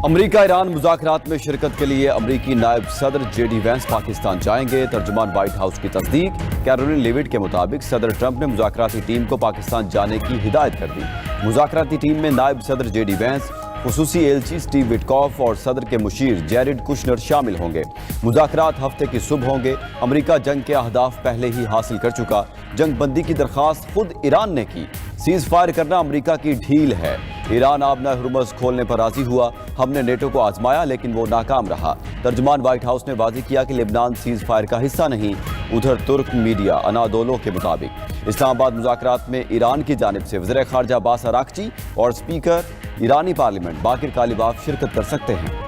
امریکہ ایران مذاکرات میں شرکت کے لیے امریکی نائب صدر جے ڈی وینس پاکستان جائیں گے۔ ترجمان وائٹ ہاؤس کی تصدیق۔ کیرولین لیوٹ کے مطابق صدر ٹرمپ نے مذاکراتی ٹیم کو پاکستان جانے کی ہدایت کر دی۔ مذاکراتی ٹیم میں نائب صدر جے ڈی وینس، خصوصی ایلچی سٹیو وٹکاف اور صدر کے مشیر جیرڈ کشنر شامل ہوں گے۔ مذاکرات ہفتے کی صبح ہوں گے۔ امریکہ جنگ کے اہداف پہلے ہی حاصل کر چکا۔ جنگ بندی کی درخواست خود ایران نے کی۔ سیز فائر کرنا امریکہ کی ڈھیل ہے۔ ایران آبنہ ہرمز کھولنے پر راضی ہوا۔ ہم نے نیٹو کو آزمایا لیکن وہ ناکام رہا۔ ترجمان وائٹ ہاؤس نے واضح کیا کہ لبنان سیز فائر کا حصہ نہیں۔ ادھر ترک میڈیا انادولو کے مطابق اسلام آباد مذاکرات میں ایران کی جانب سے وزیر خارجہ عباس عراقچی اور اسپیکر ایرانی پارلیمنٹ باقر کالیباف شرکت کر سکتے ہیں۔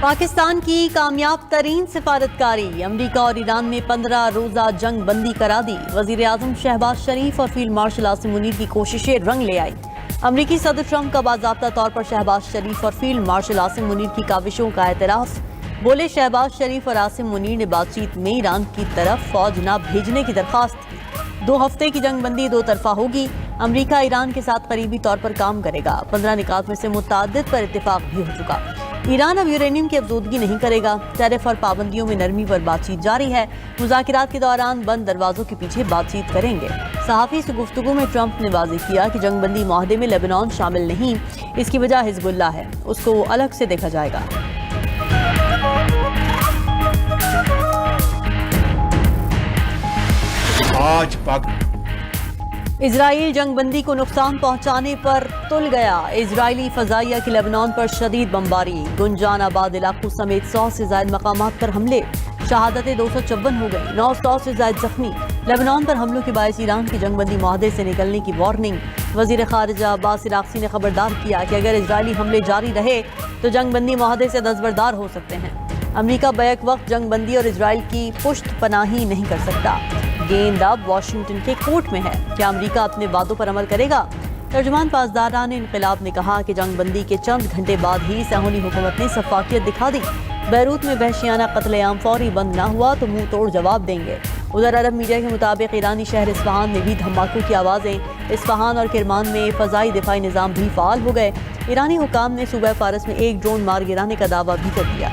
پاکستان کی کامیاب ترین سفارتکاری۔ امریکہ اور ایران نے 15 روزہ جنگ بندی کرا دی۔ وزیر اعظم شہباز شریف اور فیلڈ مارشل عاصم منیر کی کوششیں رنگ لے آئی۔ امریکی صدر ٹرمپ کا باضابطہ طور پر شہباز شریف اور فیلڈ مارشل عاصم منیر کی کاوشوں کا اعتراف۔ بولے شہباز شریف اور عاصم منیر نے بات چیت میں ایران کی طرف فوج نہ بھیجنے کی درخواست کی۔ 2 ہفتے کی جنگ بندی 2 طرفہ ہوگی۔ امریکہ ایران کے ساتھ قریبی طور پر کام کرے گا۔ 15 نکات میں سے متعدد پر اتفاق بھی ہو چکا۔ ایران اب یورینیم کی افزودگی نہیں کرے گا۔ ٹیرف اور پابندیوں میں نرمی پر بات چیت جاری ہے۔ مذاکرات کے دوران بند دروازوں کے پیچھے بات چیت کریں گے۔ صحافی سے گفتگو میں ٹرمپ نے واضح کیا کہ جنگ بندی معاہدے میں لیبنان شامل نہیں، اس کی وجہ حزب اللہ ہے، اس کو الگ سے دیکھا جائے گا۔ آج اسرائیل جنگ بندی کو نقصان پہنچانے پر تل گیا۔ اسرائیلی فضائیہ کی لیبنان پر شدید بمباری۔ گنجان آباد علاقوں سمیت 100 سے زائد مقامات پر حملے۔ شہادتیں 256 ہو گئیں، 900 سے زائد زخمی۔ لیبنان پر حملوں کے باعث ایران کی جنگ بندی معاہدے سے نکلنے کی وارننگ۔ وزیر خارجہ عباس عراقچی نے خبردار کیا کہ اگر اسرائیلی حملے جاری رہے تو جنگ بندی معاہدے سے دستبردار ہو سکتے ہیں۔ امریکہ بیک وقت جنگ بندی اور اسرائیل کی پشت پناہی نہیں کر سکتا۔ گیند اب واشنگٹن کے کورٹ میں ہے۔ کیا امریکہ اپنے وعدوں پر عمل کرے گا؟ ترجمان پاسداران انقلاب نے کہا کہ جنگ بندی کے چند گھنٹے بعد ہی صہیونی حکومت نے شفافیت دکھا دی۔ بیروت میں وحشیانہ قتل عام فوری بند نہ ہوا تو منہ توڑ جواب دیں گے۔ ادھر عرب میڈیا کے مطابق ایرانی شہر اصفہان میں بھی دھماکوں کی آوازیں۔ اصفہان اور کرمان میں فضائی دفاعی نظام بھی فعال ہو گئے۔ ایرانی حکام نے صوبہ فارس میں ایک ڈرون مار گرانے کا دعویٰ بھی کر دیا۔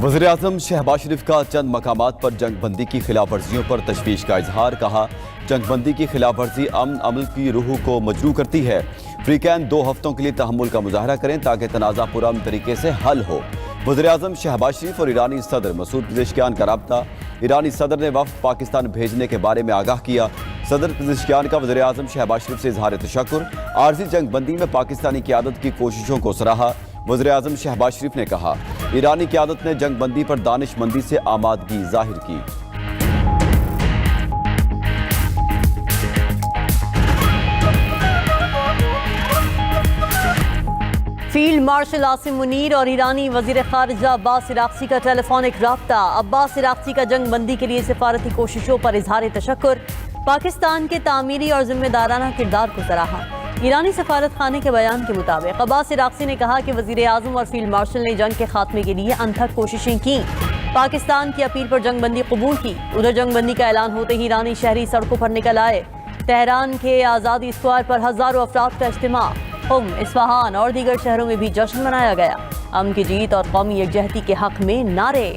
وزیر اعظم شہباز شریف کا چند مقامات پر جنگ بندی کی خلاف ورزیوں پر تشویش کا اظہار۔ کہا جنگ بندی کی خلاف ورزی امن عمل کی روح کو مجروح کرتی ہے۔ فریقین 2 ہفتوں کے لیے تحمل کا مظاہرہ کریں تاکہ تنازع پرامن طریقے سے حل ہو۔ وزیر اعظم شہباز شریف اور ایرانی صدر مسعود پزشکیان کا رابطہ۔ ایرانی صدر نے وفد پاکستان بھیجنے کے بارے میں آگاہ کیا۔ صدر پزشکیان کا وزیر اعظم شہباز شریف سے اظہار تشکر۔ عارضی جنگ بندی میں پاکستانی قیادت کی کوششوں کو سراہا۔ وزیر اعظم شہباز شریف نے کہا ایرانی قیادت نے جنگ بندی پر دانش مندی سے آمادگی ظاہر کی۔ فیلڈ مارشل عاصم منیر اور ایرانی وزیر خارجہ عباس عراقچی کا ٹیلی فونک رابطہ۔ عباس عراقچی کا جنگ بندی کے لیے سفارتی کوششوں پر اظہار تشکر۔ پاکستان کے تعمیری اور ذمہ دارانہ کردار کو سراہا۔ ایرانی سفارت خانے کے بیان کے مطابق عباس عراقچی نے کہا کہ وزیر اعظم اور فیلڈ مارشل نے جنگ کے خاتمے کے لیے انتھک کوششیں کی۔ پاکستان کی اپیل پر جنگ بندی قبول کی۔ ادھر جنگ بندی کا اعلان ہوتے ہی ایرانی شہری سڑکوں پر نکل آئے۔ تہران کے آزادی اسکوائر پر ہزاروں افراد کا اجتماع۔ اصفہان اور دیگر شہروں میں بھی جشن منایا گیا۔ امن کی جیت اور قومی یکجہتی کے حق میں نعرے۔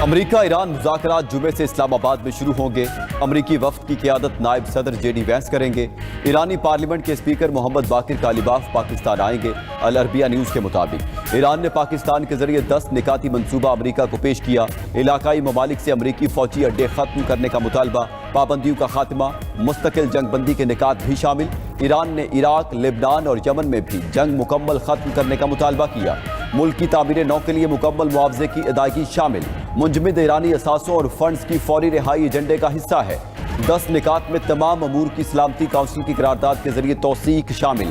امریکہ ایران مذاکرات جمعے سے اسلام آباد میں شروع ہوں گے۔ امریکی وفد کی قیادت نائب صدر جے ڈی وینس کریں گے۔ ایرانی پارلیمنٹ کے اسپیکر محمد باقر کالیباف پاکستان آئیں گے۔ العربیہ نیوز کے مطابق ایران نے پاکستان کے ذریعے 10 نکاتی منصوبہ امریکہ کو پیش کیا۔ علاقائی ممالک سے امریکی فوجی اڈے ختم کرنے کا مطالبہ، پابندیوں کا خاتمہ، مستقل جنگ بندی کے نکات بھی شامل۔ ایران نے عراق، لبنان اور یمن میں بھی جنگ مکمل ختم کرنے کا مطالبہ کیا۔ ملک کی تعمیر نو کے لیے مکمل معاوضے کی ادائیگی شامل۔ منجمد ایرانی اثاثوں اور فنڈز کی فوری رہائی ایجنڈے کا حصہ ہے۔ 10 نکات میں تمام امور کی سلامتی کونسل کی قرارداد کے ذریعے توثیق شامل۔